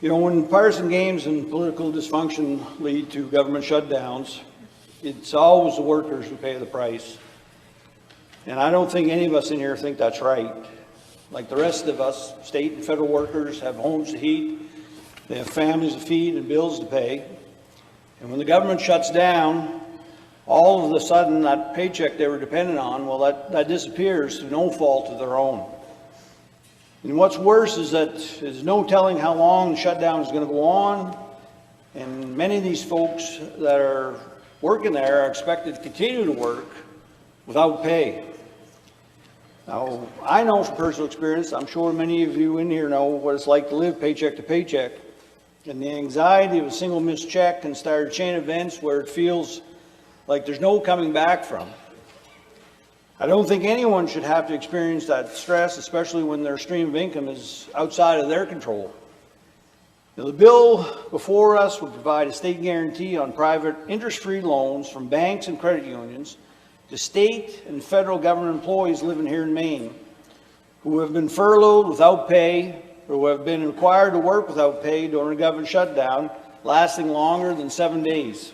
You know, when partisan games and political dysfunction lead to government shutdowns, it's always the workers who pay the price. And I don't think any of us in here think that's right. Like the rest of us, state and federal workers have homes to heat, they have families to feed and bills to pay. And when the government shuts down, all of a sudden that paycheck they were dependent on, well, that disappears through no fault of their own. And what's worse is that there's no telling how long the shutdown is going to go on, and many of these folks that are working there are expected to continue to work without pay. Now, I know from personal experience, I'm sure many of you in here know what it's like to live paycheck to paycheck, and the anxiety of a single missed check can start a chain of events where it feels like there's no coming back from. I don't think anyone should have to experience that stress, especially when their stream of income is outside of their control. Now, the bill before us would provide a state guarantee on private interest-free loans from banks and credit unions to state and federal government employees living here in Maine who have been furloughed without pay or who have been required to work without pay during a government shutdown lasting longer than 7 days.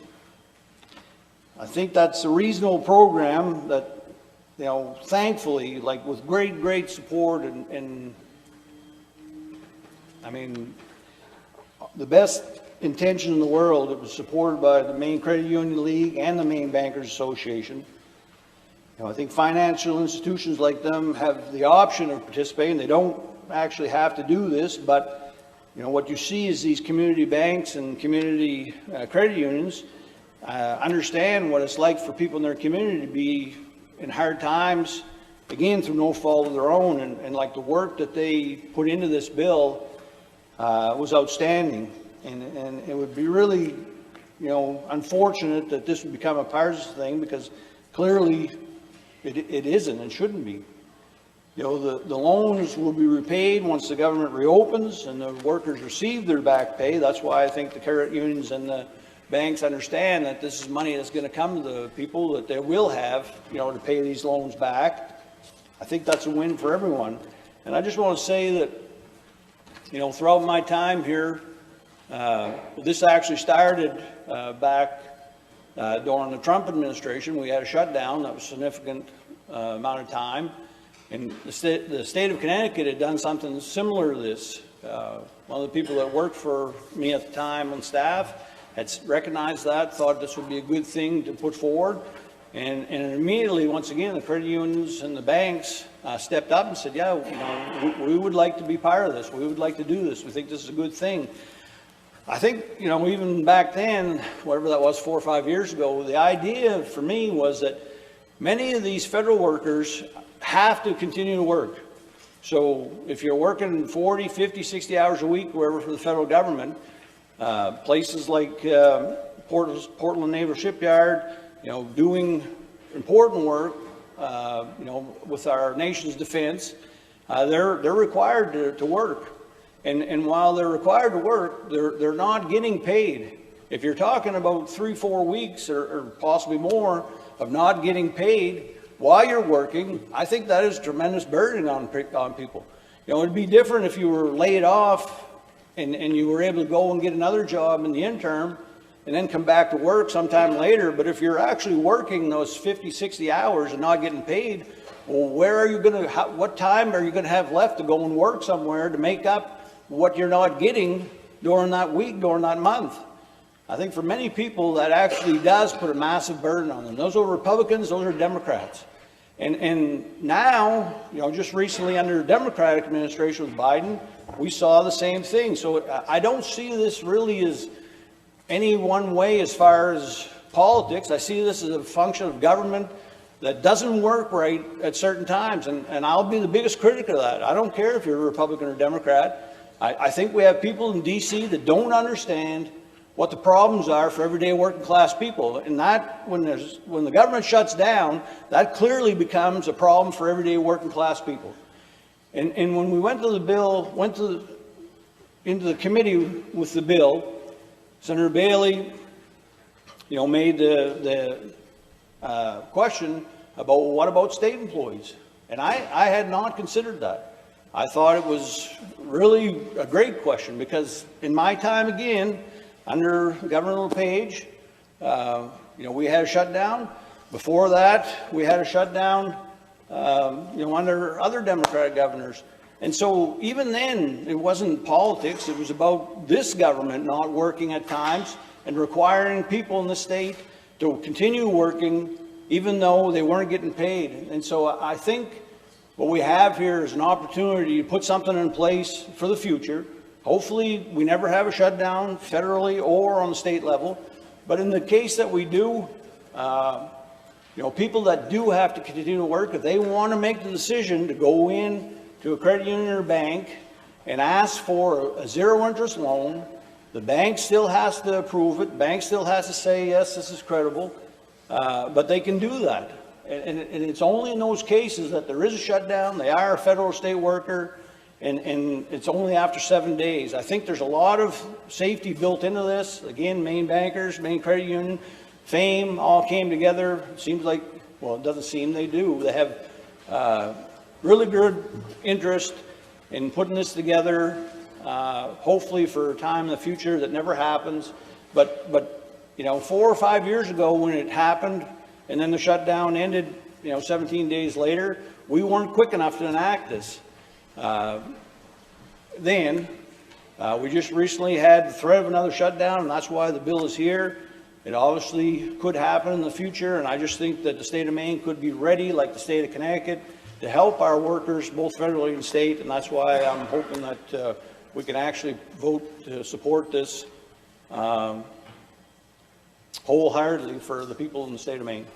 I think that's a reasonable program that, you know, thankfully, like with great support and I mean, the best intention in the world, it was supported by the Maine Credit Union League and the Maine Bankers Association. You know, I think financial institutions like them have the option of participating. They don't actually have to do this, but you know, what you see is these community banks and community credit unions understand what it's like for people in their community to be in hard times, again, through no fault of their own. And like the work that they put into this bill was outstanding. And it would be really, you know, unfortunate that this would become a partisan thing, because clearly it isn't and shouldn't be. You know, the loans will be repaid once the government reopens and the workers receive their back pay. That's why I think the credit unions and the banks understand that this is money that's going to come to the people that they will have, you know, to pay these loans back. I think that's a win for everyone. And I just want to say that, you know, throughout my time here, this actually started back during the Trump administration. We had a shutdown that was a significant amount of time. And the state of Connecticut had done something similar to this. One of the people that worked for me at the time on staff had recognized that, thought this would be a good thing to put forward. And immediately, once again, the credit unions and the banks stepped up and said, yeah, you know, we would like to be part of this. We would like to do this. We think this is a good thing. I think, you know, even back then, whatever that was, 4 or 5 years ago, the idea for me was that many of these federal workers have to continue to work. So if you're working 40, 50, 60 hours a week, wherever for the federal government, places like Portland Naval Shipyard, you know, doing important work, you know, with our nation's defense, they're required to work. And while they're required to work, they're not getting paid. If you're talking about 3-4 weeks or possibly more of not getting paid while you're working, I think that is a tremendous burden on people. You know, it'd be different if you were laid off and you were able to go and get another job in the interim and then come back to work sometime later. But if you're actually working those 50, 60 hours and not getting paid, well, where are you going to, what time are you going to have left to go and work somewhere to make up what you're not getting during that week, during that month? I think for many people that actually does put a massive burden on them. Those are Republicans, those are Democrats. And now, you know, just recently under the Democratic administration with Biden, we saw the same thing. So I don't see this really as any one way as far as politics. I see this as a function of government that doesn't work right at certain times. And I'll be the biggest critic of that. I don't care if you're a Republican or Democrat. I think we have people in D.C. that don't understand what the problems are for everyday working class people. And that, when the government shuts down, that clearly becomes a problem for everyday working class people. And when we went to the bill, into the committee with the bill, Senator Bailey, you know, made the question about, well, what about state employees? And I had not considered that. I thought it was really a great question, because in my time, again, under Governor LePage, we had a shutdown. Before that, we had a shutdown, under other Democratic governors. And so even then, it wasn't politics. It was about this government not working at times and requiring people in the state to continue working even though they weren't getting paid. And so I think what we have here is an opportunity to put something in place for the future. Hopefully, we never have a shutdown federally or on the state level. But in the case that we do, people that do have to continue to work, if they want to make the decision to go in to a credit union or bank and ask for a zero-interest loan, the bank still has to approve it. The bank still has to say, yes, this is credible, but they can do that. And it's only in those cases that there is a shutdown, they are a federal or state worker, and it's only after 7 days. I think there's a lot of safety built into this. Again, Maine bankers, Maine Credit Union, FAME all came together. It seems like, well, it doesn't seem, they do. They have really good interest in putting this together, hopefully for a time in the future that never happens. But 4 or 5 years ago when it happened, and then the shutdown ended, 17 days later, we weren't quick enough to enact this. We just recently had the threat of another shutdown, and that's why the bill is here. It obviously could happen in the future, and I just think that the state of Maine could be ready, like the state of Connecticut, to help our workers, both federally and state, and that's why I'm hoping that we can actually vote to support this wholeheartedly for the people in the state of Maine.